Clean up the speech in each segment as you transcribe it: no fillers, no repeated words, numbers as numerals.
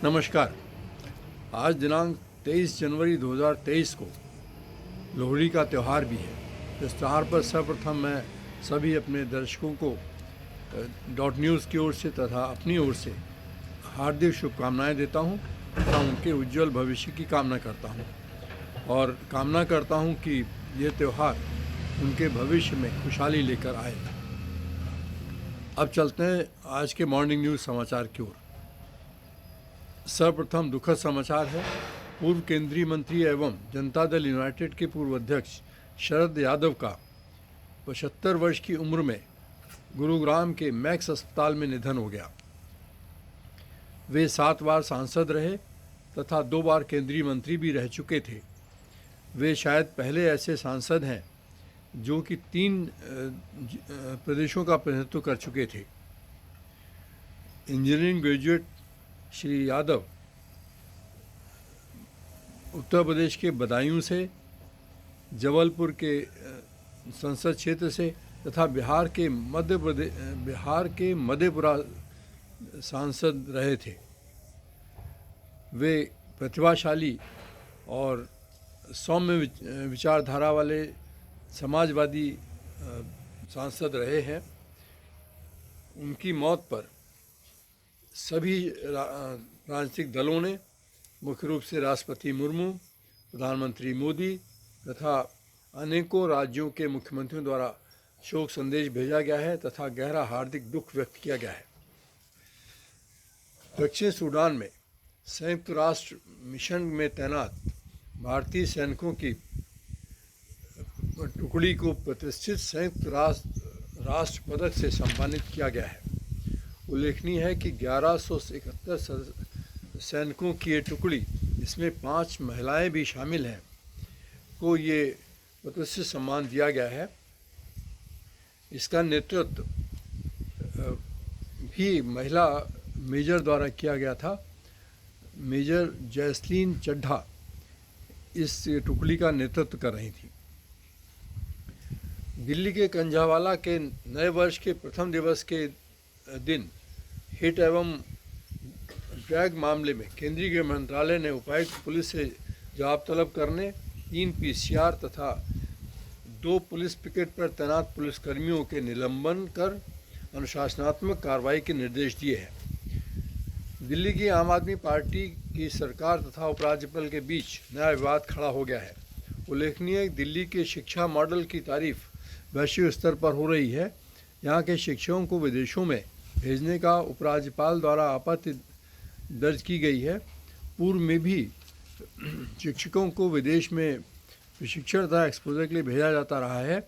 नमस्कार। आज दिनांक 23 जनवरी 2023 को लोहड़ी का त्यौहार भी है। इस त्यौहार पर सर्वप्रथम मैं सभी अपने दर्शकों को डॉट न्यूज़ की ओर से तथा अपनी ओर से हार्दिक शुभकामनाएं देता हूं तथा उनके उज्जवल भविष्य की कामना करता हूं और कामना करता हूं कि ये त्यौहार उनके भविष्य में खुशहाली लेकर आए। अब चलते हैं आज के मॉर्निंग न्यूज़ समाचार की ओर। सर्वप्रथम दुखद समाचार है। पूर्व केंद्रीय मंत्री एवं जनता दल यूनाइटेड के पूर्व अध्यक्ष शरद यादव का 75 वर्ष की उम्र में गुरुग्राम के मैक्स अस्पताल में निधन हो गया। वे 7 बार सांसद रहे तथा 2 बार केंद्रीय मंत्री भी रह चुके थे। वे शायद पहले ऐसे सांसद हैं जो कि 3 प्रदेशों का प्रतिनिधित्व कर चुके थे। इंजीनियरिंग ग्रेजुएट श्री यादव उत्तर प्रदेश के बदायूं से, जबलपुर के संसद क्षेत्र से तथा बिहार के मधेपुरा सांसद रहे थे। वे प्रतिभाशाली और सौम्य विचारधारा वाले समाजवादी सांसद रहे हैं। उनकी मौत पर सभी राजनीतिक दलों ने, मुख्य रूप से राष्ट्रपति मुर्मू, प्रधानमंत्री मोदी तथा अनेकों राज्यों के मुख्यमंत्रियों द्वारा शोक संदेश भेजा गया है तथा गहरा हार्दिक दुख व्यक्त किया गया है। दक्षिण सूडान में संयुक्त राष्ट्र मिशन में तैनात भारतीय सैनिकों की टुकड़ी को प्रतिष्ठित संयुक्त राष्ट्र पदक से सम्मानित किया गया है। उल्लेखनीय है कि 1171 सैनिकों की ये टुकड़ी, जिसमें 5 महिलाएं भी शामिल हैं, को ये प्रतिष्ठित सम्मान दिया गया है। इसका नेतृत्व भी महिला मेजर द्वारा किया गया था। मेजर जयस्लीन चड्ढा इस टुकड़ी का नेतृत्व कर रही थी। दिल्ली के कंझावाला के नए वर्ष के प्रथम दिवस के दिन हिट एवं ड्रैग मामले में केंद्रीय गृह मंत्रालय ने उपायुक्त पुलिस से जवाब तलब करने, 3 पीसीआर तथा 2 पुलिस पिकेट पर तैनात पुलिसकर्मियों के निलंबन कर अनुशासनात्मक कार्रवाई के निर्देश दिए हैं। दिल्ली की आम आदमी पार्टी की सरकार तथा उपराज्यपाल के बीच नया विवाद खड़ा हो गया है। उल्लेखनीय है कि दिल्ली के शिक्षा मॉडल की तारीफ वैश्विक स्तर पर हो रही है। यहाँ के शिक्षकों को विदेशों में भेजने का उपराज्यपाल द्वारा आपत्ति दर्ज की गई है। पूर्व में भी शिक्षकों को विदेश में प्रशिक्षण तथा एक्सपोजर के लिए भेजा जाता रहा है,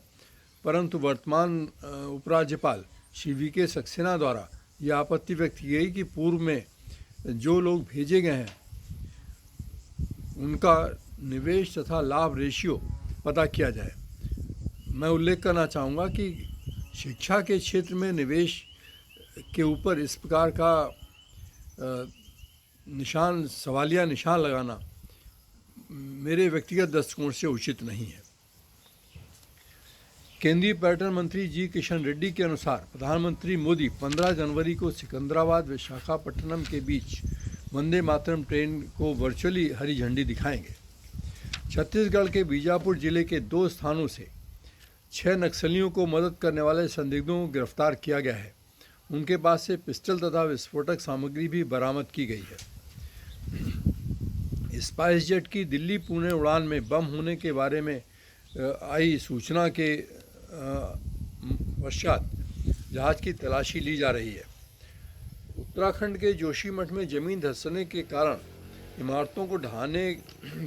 परंतु वर्तमान उपराज्यपाल श्री वी.के. सक्सेना द्वारा यह आपत्ति व्यक्त की गई कि पूर्व में जो लोग भेजे गए हैं उनका निवेश तथा लाभ रेशियो पता किया जाए। मैं उल्लेख करना चाहूँगा कि शिक्षा के क्षेत्र में निवेश के ऊपर इस प्रकार का सवालिया निशान लगाना मेरे व्यक्तिगत दृष्टिकोण से उचित नहीं है। केंद्रीय पर्यटन मंत्री जी किशन रेड्डी के अनुसार प्रधानमंत्री मोदी 15 जनवरी को सिकंदराबाद विशाखापट्टनम के बीच वंदे मातरम ट्रेन को वर्चुअली हरी झंडी दिखाएंगे। छत्तीसगढ़ के बीजापुर जिले के 2 स्थानों से 6 नक्सलियों को मदद करने वाले संदिग्धों को गिरफ्तार किया गया है। उनके पास से पिस्टल तथा विस्फोटक सामग्री भी बरामद की गई है। स्पाइस जेट की दिल्ली पुणे उड़ान में बम होने के बारे में आई सूचना के पश्चात जहाज की तलाशी ली जा रही है। उत्तराखंड के जोशीमठ में जमीन धंसने के कारण इमारतों को ढहाने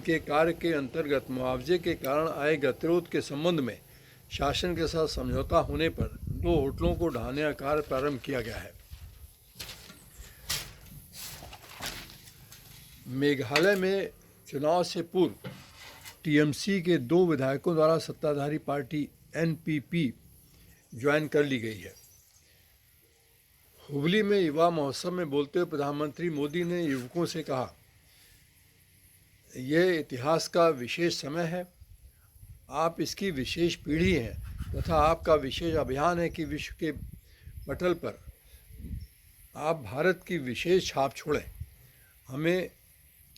के कार्य के अंतर्गत मुआवजे के कारण आए गतिरोध के संबंध में शासन के साथ समझौता होने पर 2 होटलों को ढहाने का कार्य प्रारंभ किया गया है। मेघालय में चुनाव से पूर्व टीएमसी के 2 विधायकों द्वारा सत्ताधारी पार्टी एनपीपी ज्वाइन कर ली गई है। हुबली में युवा महोत्सव में बोलते हुए प्रधानमंत्री मोदी ने युवकों से कहा, यह इतिहास का विशेष समय है, आप इसकी विशेष पीढ़ी हैं तथा आपका विशेष अभियान है कि विश्व के पटल पर आप भारत की विशेष छाप छोड़ें। हमें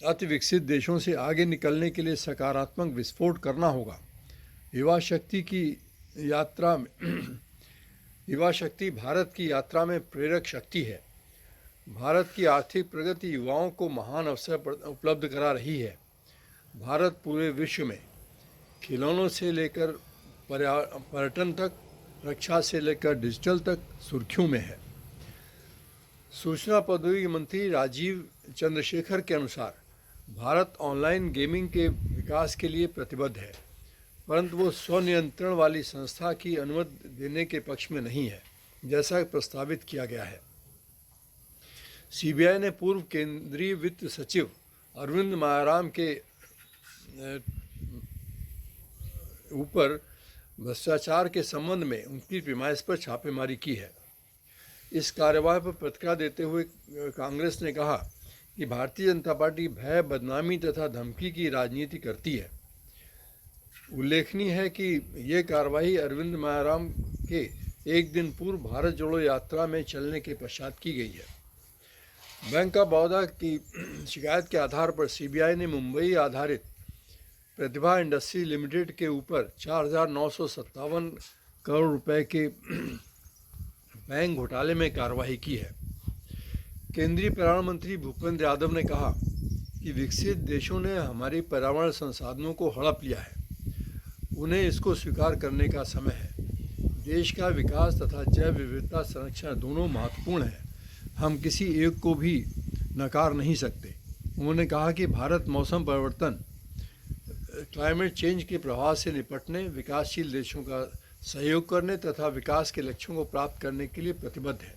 अति विकसित देशों से आगे निकलने के लिए सकारात्मक विस्फोट करना होगा। युवा शक्ति की यात्रा में युवा शक्ति भारत की यात्रा में प्रेरक शक्ति है। भारत की आर्थिक प्रगति युवाओं को महान अवसर उपलब्ध करा रही है। भारत पूरे विश्व में खिलौनों से लेकर पर्यटन तक, रक्षा से लेकर डिजिटल तक सुर्खियों में है। सूचना प्रौद्योगिकी मंत्री राजीव चंद्रशेखर के अनुसार भारत ऑनलाइन गेमिंग के विकास के लिए प्रतिबद्ध है, परंतु वो स्वनियंत्रण वाली संस्था की अनुमति देने के पक्ष में नहीं है, जैसा प्रस्तावित किया गया है। सीबीआई ने पूर्व केंद्रीय वित्त सचिव अरविंद मायाराम के ऊपर भ्रष्टाचार के संबंध में उनकी पैमाइश पर छापेमारी की है। इस कार्यवाही पर प्रतिक्रिया देते हुए कांग्रेस ने कहा कि भारतीय जनता पार्टी भय, बदनामी तथा धमकी की राजनीति करती है। उल्लेखनीय है कि ये कार्रवाई अरविंद मायाराम के एक दिन पूर्व भारत जोड़ो यात्रा में चलने के पश्चात की गई है। बैंक ऑफ बड़ौदा की शिकायत के आधार पर सीबीआई ने मुंबई आधारित प्रतिभा इंडस्ट्री लिमिटेड के ऊपर 4,957 करोड़ रुपए के बैंक घोटाले में कार्रवाई की है। केंद्रीय पर्यावरण मंत्री भूपेंद्र यादव ने कहा कि विकसित देशों ने हमारी पर्यावरण संसाधनों को हड़प लिया है, उन्हें इसको स्वीकार करने का समय है। देश का विकास तथा जैव विविधता संरक्षण दोनों महत्वपूर्ण है, हम किसी एक को भी नकार नहीं सकते। उन्होंने कहा कि भारत मौसम परिवर्तन, क्लाइमेट चेंज के प्रभाव से निपटने, विकासशील देशों का सहयोग करने तथा विकास के लक्ष्यों को प्राप्त करने के लिए प्रतिबद्ध है।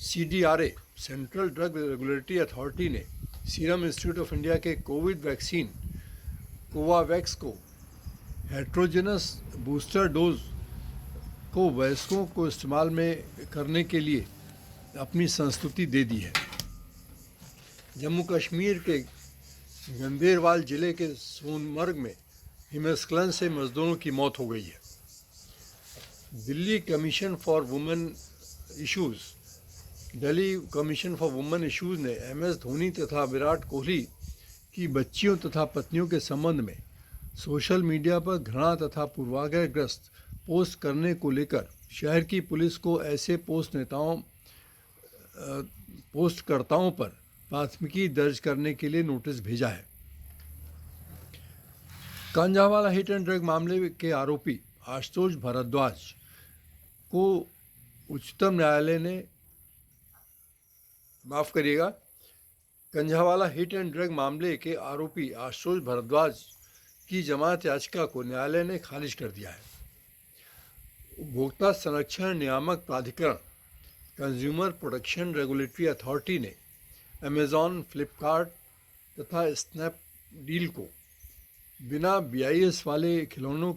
CDRA central drug regulatory authority ने सीरम इंस्टीट्यूट ऑफ इंडिया के कोविड वैक्सीन कोवावैक्स को हेट्रोजेनस बूस्टर डोज को वयस्कों को इस्तेमाल में करने के लिए अपनी संस्तुति दे दी है। जम्मू कश्मीर के गंदेरवाल जिले के सोनमर्ग में हिमस्खलन से मजदूरों की मौत हो गई है। Delhi commission for women issues ने MS धोनी तथा विराट कोहली की बच्चियों तथा पत्नियों के संबंध में सोशल मीडिया पर घृणा तथा पूर्वाग्रहग्रस्त पोस्ट करने को लेकर शहर की पुलिस को ऐसे पोस्टकर्ताओं पर प्राथमिकी दर्ज करने के लिए नोटिस भेजा है। कांझावाला हिट एंड ड्रग मामले के आरोपी आशुतोष भारद्वाज को उच्चतम न्यायालय ने कांझावाला हिट एंड ड्रग मामले के आरोपी आशुतोष भारद्वाज की जमानत याचिका को न्यायालय ने खारिज कर दिया है। उपभोक्ता संरक्षण नियामक प्राधिकरण कंज्यूमर प्रोटेक्शन रेगुलेटरी अथॉरिटी ने अमेज़ॉन, फ्लिपकार्ट तथा स्नैपडील को बिना BIS वाले खिलौनों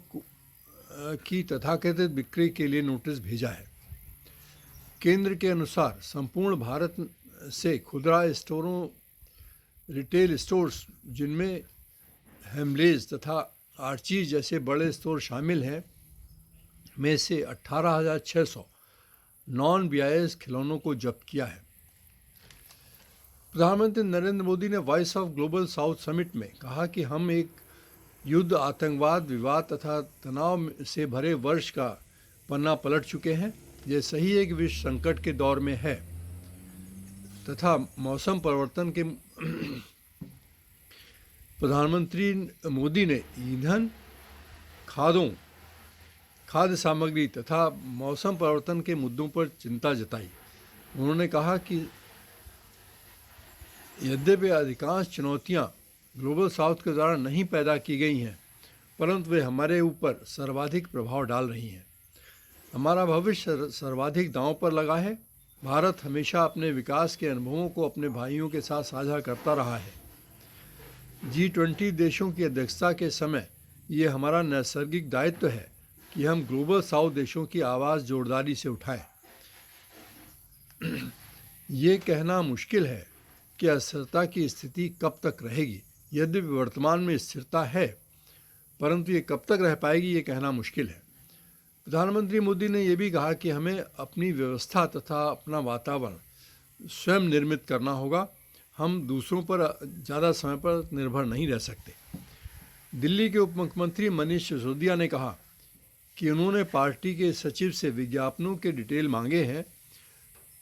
की तथाकथित बिक्री के लिए नोटिस भेजा है। केंद्र के अनुसार संपूर्ण भारत से खुदरा स्टोरों, रिटेल स्टोर्स जिनमें हेमलेज तथा आर्चीज जैसे बड़े स्टोर शामिल हैं, में से 18,600 नॉन BIS खिलौनों को जब्त किया है। प्रधानमंत्री नरेंद्र मोदी ने voice of global south summit में कहा कि हम एक युद्ध, आतंकवाद, विवाद तथा तनाव से भरे वर्ष का पन्ना पलट चुके हैं। ये सही एक विश्व संकट के दौर में है तथा मौसम परिवर्तन के प्रधानमंत्री मोदी ने ईंधन, खाद्य सामग्री तथा मौसम परिवर्तन के मुद्दों पर चिंता जताई। उन्होंने कहा कि यद्यपि अधिकांश चुनौतियां ग्लोबल साउथ के द्वारा नहीं पैदा की गई हैं, परंतु वे हमारे ऊपर सर्वाधिक प्रभाव डाल रही हैं। हमारा भविष्य सर्वाधिक दांव पर लगा है। भारत हमेशा अपने विकास के अनुभवों को अपने भाइयों के साथ साझा करता रहा है। G20 देशों की अध्यक्षता के समय ये हमारा नैसर्गिक दायित्व है कि हम ग्लोबल साउथ देशों की आवाज़ जोरदारी से उठाएं। ये कहना मुश्किल है कि अस्थिरता की स्थिति कब तक रहेगी। यद्यपि वर्तमान में स्थिरता है, परंतु ये कब तक रह पाएगी ये कहना मुश्किल है। प्रधानमंत्री मोदी ने यह भी कहा कि हमें अपनी व्यवस्था तथा अपना वातावरण स्वयं निर्मित करना होगा। हम दूसरों पर ज़्यादा समय पर निर्भर नहीं रह सकते। दिल्ली के उप मुख्यमंत्री मनीष सिसोदिया ने कहा कि उन्होंने पार्टी के सचिव से विज्ञापनों के डिटेल मांगे हैं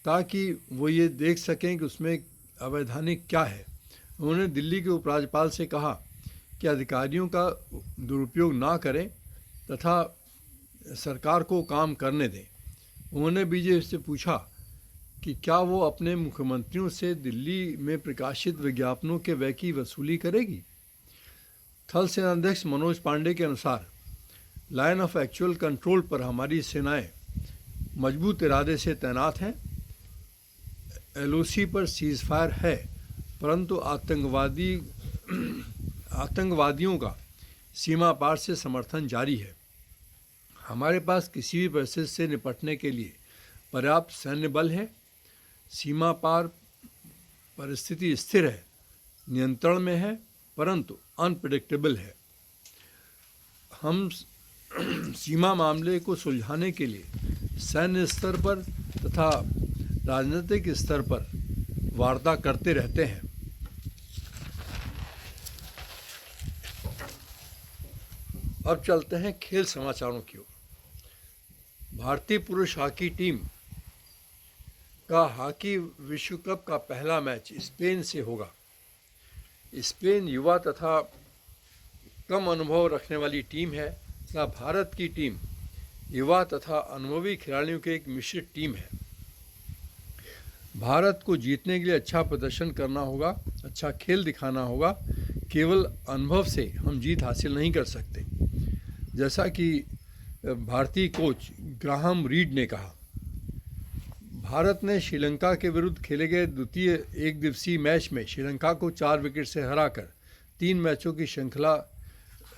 ताकि वो ये देख सकें कि उसमें अवैधानिक क्या है। उन्होंने दिल्ली के उपराज्यपाल से कहा कि अधिकारियों का दुरुपयोग ना करें तथा सरकार को काम करने दें। उन्होंने बीजेपी से पूछा कि क्या वो अपने मुख्यमंत्रियों से दिल्ली में प्रकाशित विज्ञापनों के व्यय की वसूली करेगी। थल सेनाध्यक्ष मनोज पांडे के अनुसार लाइन ऑफ एक्चुअल कंट्रोल पर हमारी सेनाएं मजबूत इरादे से तैनात हैं। एलओसी पर सीज फायर है, परंतु आतंकवादियों का सीमा पार से समर्थन जारी है। हमारे पास किसी भी परिस्थिति से निपटने के लिए पर्याप्त सैन्य बल है। सीमा पार परिस्थिति स्थिर है, नियंत्रण में है, परंतु अनप्रेडिक्टेबल है। हम सीमा मामले को सुलझाने के लिए सैन्य स्तर पर तथा राजनीतिक स्तर पर वार्ता करते रहते हैं। अब चलते हैं खेल समाचारों की ओर। भारतीय पुरुष हॉकी टीम का हॉकी विश्व कप का पहला मैच स्पेन से होगा। स्पेन युवा तथा कम अनुभव रखने वाली टीम है तथा भारत की टीम युवा तथा अनुभवी खिलाड़ियों की एक मिश्रित टीम है। भारत को जीतने के लिए अच्छा प्रदर्शन करना होगा, अच्छा खेल दिखाना होगा। केवल अनुभव से हम जीत हासिल नहीं कर सकते। जैसा कि भारतीय कोच ग्राहम रीड ने कहा, भारत ने श्रीलंका के विरुद्ध खेले गए द्वितीय एक दिवसीय मैच में श्रीलंका को 4 विकेट से हराकर 3 मैचों की श्रृंखला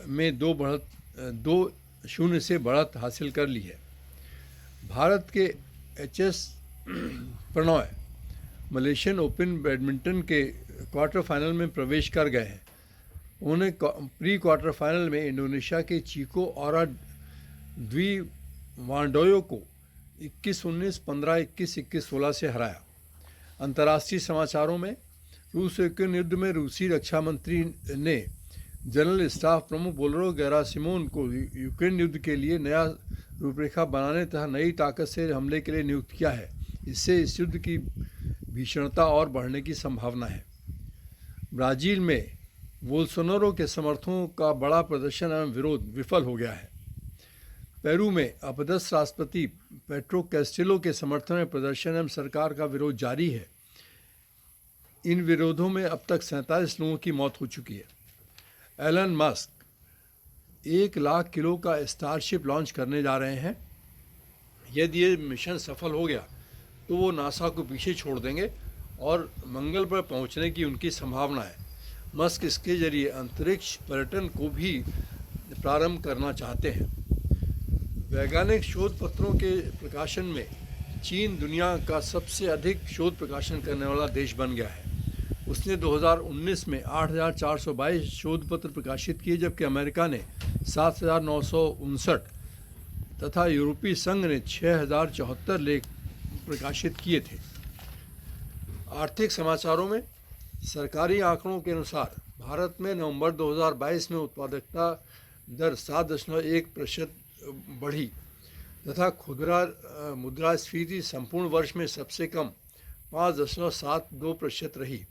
में 2-0 से बढ़त हासिल कर ली है। भारत के HS Prannoy Malaysian open badminton के क्वार्टर फाइनल में प्रवेश कर गए हैं। उन्होंने प्री क्वार्टर फाइनल में इंडोनेशिया के चिको और द्विवांडोयो को 21-19, 15-21, 21-16 से हराया। अंतर्राष्ट्रीय समाचारों में रूस यूक्रेन युद्ध में रूसी रक्षा मंत्री ने जनरल स्टाफ प्रमुख वोलोदिमीर गेरासिमोव को यूक्रेन युद्ध के लिए नया रूपरेखा बनाने तथा नई ताकत से हमले के लिए नियुक्त किया है। इससे इस युद्ध की भीषणता और बढ़ने की संभावना है। ब्राज़ील में बोल्सोनारो के समर्थकों का बड़ा प्रदर्शन एवं विरोध विफल हो गया है। पेरू में अपदस्थ राष्ट्रपति पेट्रो कैस्टिलो के समर्थन में प्रदर्शन एवं सरकार का विरोध जारी है। इन विरोधों में अब तक 47 लोगों की मौत हो चुकी है। एलन मस्क 1 लाख किलो का स्टारशिप लॉन्च करने जा रहे हैं। यदि ये मिशन सफल हो गया तो वो नासा को पीछे छोड़ देंगे और मंगल पर पहुंचने की उनकी संभावना है। मस्क इसके जरिए अंतरिक्ष पर्यटन को भी प्रारंभ करना चाहते हैं। वैज्ञानिक शोध पत्रों के प्रकाशन में चीन दुनिया का सबसे अधिक शोध प्रकाशन करने वाला देश बन गया है। उसने 2019 में 8,422 शोध पत्र प्रकाशित किए, जबकि अमेरिका ने 7,959 तथा यूरोपीय संघ ने 6,074 लेख प्रकाशित किए थे। आर्थिक समाचारों में सरकारी आंकड़ों के अनुसार भारत में नवंबर 2022 में उत्पादकता दर 7.1% बढ़ी तथा खुदरा मुद्रास्फीति संपूर्ण वर्ष में सबसे कम 5.72% रही।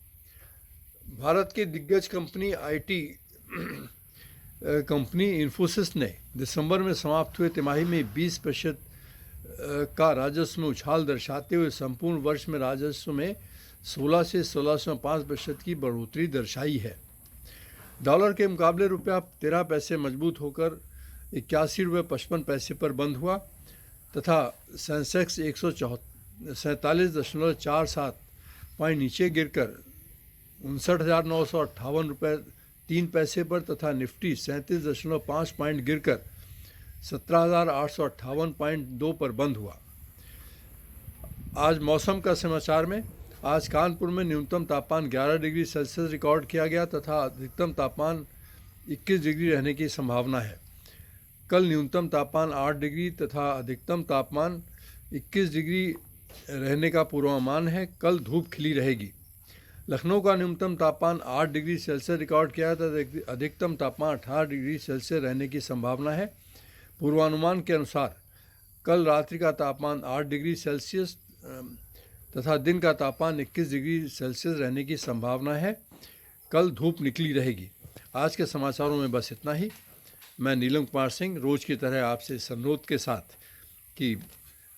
भारत की दिग्गज कंपनी आईटी कंपनी इन्फोसिस ने दिसंबर में समाप्त हुए तिमाही में 20% का राजस्व में उछाल दर्शाते हुए संपूर्ण वर्ष में राजस्व में 16 से 16.5% की बढ़ोतरी दर्शाई है। डॉलर के मुकाबले रुपया 13 पैसे मजबूत होकर 81 रुपये 55 पैसे पर बंद हुआ तथा सेंसेक्स 147.47 पॉइंट नीचे गिरकर 59,958 रुपये 3 पैसे पर तथा निफ्टी 37.5 पॉइंट गिरकर 17,858.2 पर बंद हुआ। आज मौसम का समाचार में आज कानपुर में न्यूनतम तापमान 11 डिग्री सेल्सियस रिकॉर्ड किया गया तथा अधिकतम तापमान 21 डिग्री रहने की संभावना है। कल न्यूनतम तापमान 8 डिग्री तथा अधिकतम तापमान 21 डिग्री रहने का पूर्वानुमान है। कल धूप खिली रहेगी। लखनऊ का न्यूनतम तापमान 8 डिग्री सेल्सियस रिकॉर्ड किया था, अधिकतम तापमान 18 डिग्री सेल्सियस रहने की संभावना है। पूर्वानुमान के अनुसार कल रात्रि का तापमान 8 डिग्री सेल्सियस तथा दिन का तापमान 21 डिग्री सेल्सियस रहने की संभावना है। कल धूप निकली रहेगी। आज के समाचारों में बस इतना ही। मैं नीलम कुमार सिंह रोज़ की तरह आपसे इस अनुरोध के साथ कि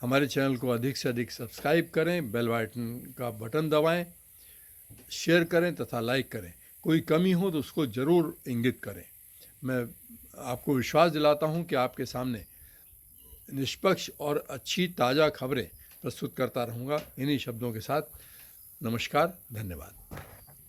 हमारे चैनल को अधिक से अधिक सब्सक्राइब करें, बेल आइकन का बटन दबाएं, शेयर करें तथा लाइक करें। कोई कमी हो तो उसको ज़रूर इंगित करें। मैं आपको विश्वास दिलाता हूं कि आपके सामने निष्पक्ष और अच्छी ताज़ा खबरें प्रस्तुत करता रहूँगा। इन्हीं शब्दों के साथ नमस्कार, धन्यवाद।